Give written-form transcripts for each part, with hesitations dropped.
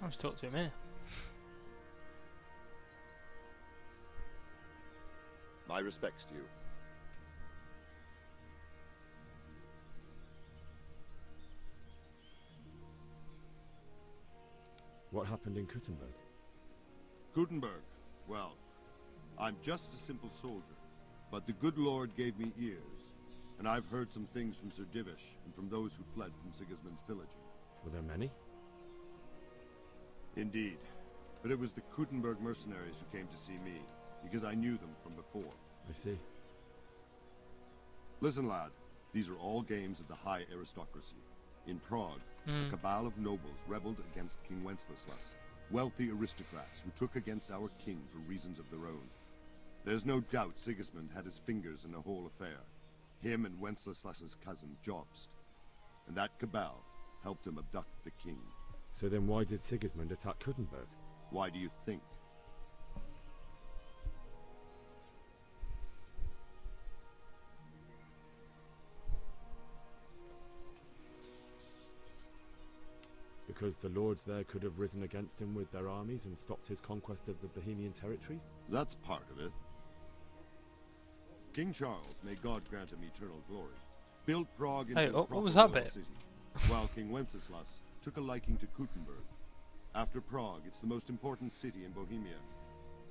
I'll just talk to him here. My respects to you. What happened in Kuttenberg? Gutenberg. Well, I'm just a simple soldier, but the good Lord gave me ears, and I've heard some things from Sir Divish and from those who fled from Sigismund's pillaging. Were there many? Indeed, but it was the Kuttenberg mercenaries who came to see me, because I knew them from before. I see. Listen, lad, these are all games of the high aristocracy. In Prague, a cabal of nobles rebelled against King Wenceslas, wealthy aristocrats who took against our king for reasons of their own. There's no doubt Sigismund had his fingers in the whole affair, him and Wenceslas's cousin Jobst. And that cabal helped him abduct the king. So then why did Sigismund attack Kuttenberg? Why do you think? Because the lords there could have risen against him with their armies and stopped his conquest of the Bohemian territories? That's part of it. King Charles, may God grant him eternal glory, built Prague into a what was proper that royal bit? city, while King Wenceslas took a liking to Kuttenberg. After Prague, it's the most important city in Bohemia,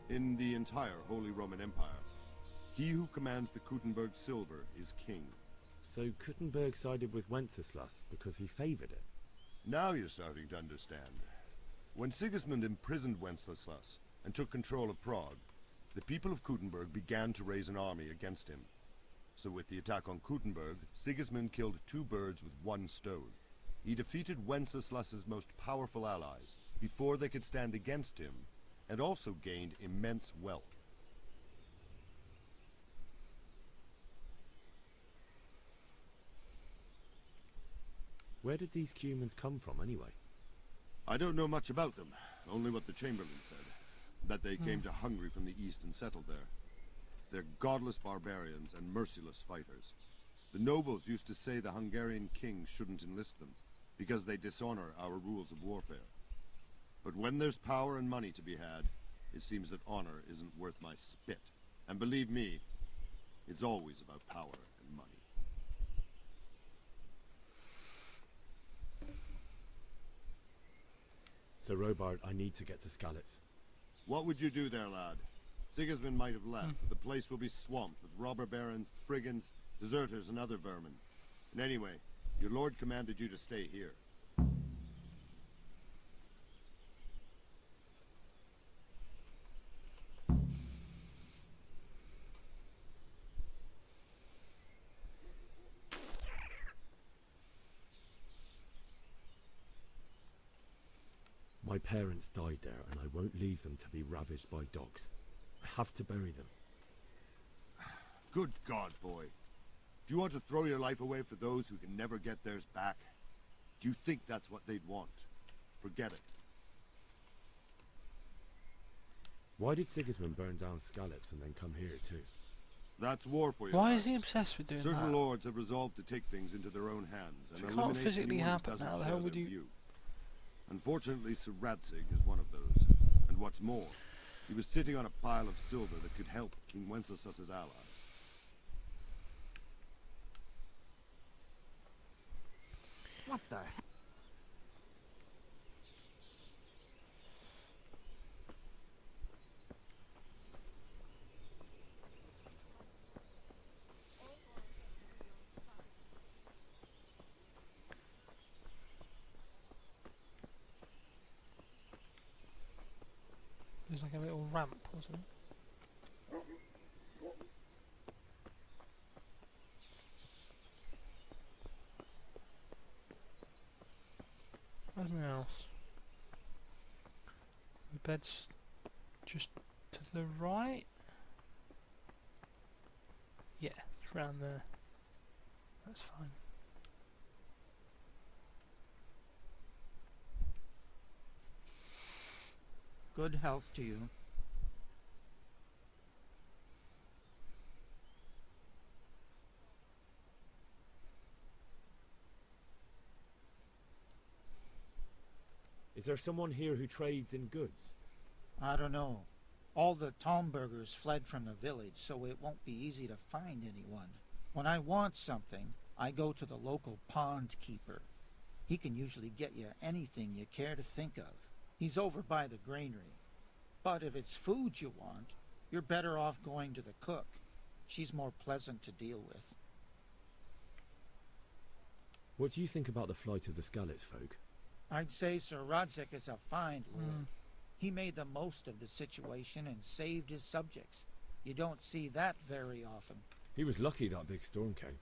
in the entire Holy Roman Empire. He who commands the Kuttenberg silver is king. So Kuttenberg sided with Wenceslas because he favoured it? Now you're starting to understand. When Sigismund imprisoned Wenceslas and took control of Prague, the people of Kuttenberg began to raise an army against him. So with the attack on Kuttenberg, Sigismund killed two birds with one stone. He defeated Wenceslas's most powerful allies before they could stand against him, and also gained immense wealth. Where did these Cumans come from anyway? I don't know much about them, only what the Chamberlain said. That they came to Hungary from the east and settled there. They're godless barbarians and merciless fighters. The nobles used to say the Hungarian king shouldn't enlist them, because they dishonor our rules of warfare. But when there's power and money to be had, it seems that honor isn't worth my spit. And believe me, it's always about power and money. So Robard, I need to get to Skalitz. What would you do there, lad? Sigismund might have left, but the place will be swamped with robber barons, brigands, deserters, and other vermin. And anyway, your lord commanded you to stay here. My parents died there, and I won't leave them to be ravaged by dogs. I have to bury them. Good God, boy. Do you want to throw your life away for those who can never get theirs back? Do you think that's what they'd want? Forget it. Why did Sigismund burn down Skalitz and then come here too? That's war for you. Why lads. is he obsessed with doing Certain that? lords have resolved to take things into their own hands and If it can't eliminate physically anyone who happen, doesn't how the share hell would their you- view. Unfortunately, Sir Radzig is one of those. And what's more, he was sitting on a pile of silver that could help King Wenceslas's allies. What the heck? There's like a little ramp or something. Where's my house? The bed's just to the right? Yeah, it's around there. That's fine. Good health to you. Is there someone here who trades in goods? I don't know. All the Tomburgers fled from the village, so it won't be easy to find anyone. When I want something, I go to the local pond keeper. He can usually get you anything you care to think of. He's over by the granary. But if it's food you want, you're better off going to the cook. She's more pleasant to deal with. What do you think about the flight of the Skalitz folk? I'd say Sir Rodzik is a fine lord. He made the most of the situation and saved his subjects. You don't see that very often. He was lucky that big storm came.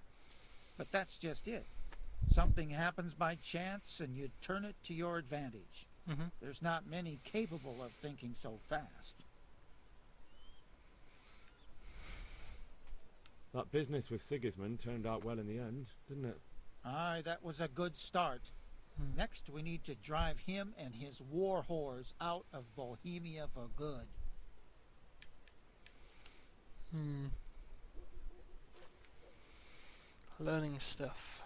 But that's just it. Something happens by chance and you turn it to your advantage. There's not many capable of thinking so fast. That business with Sigismund turned out well in the end, didn't it? Aye, that was a good start. Next we need to drive him and his war whores out of Bohemia for good. Learning stuff.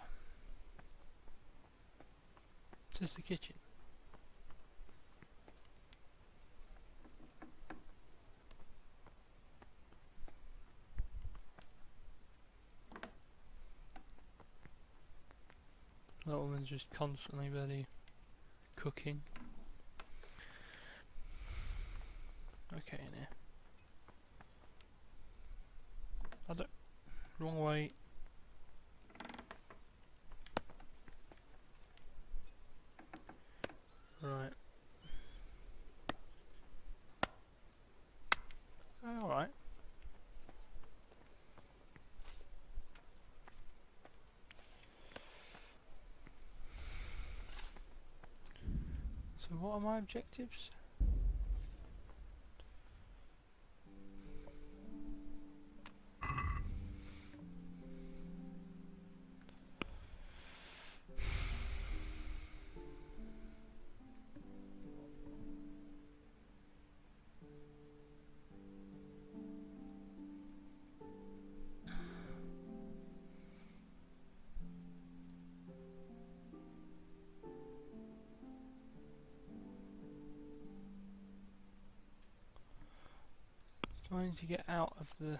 Just the kitchen. That woman's just constantly bloody cooking. Okay, now. I don't. Wrong way. Right. Alright. So what are my objectives? Trying to get out of the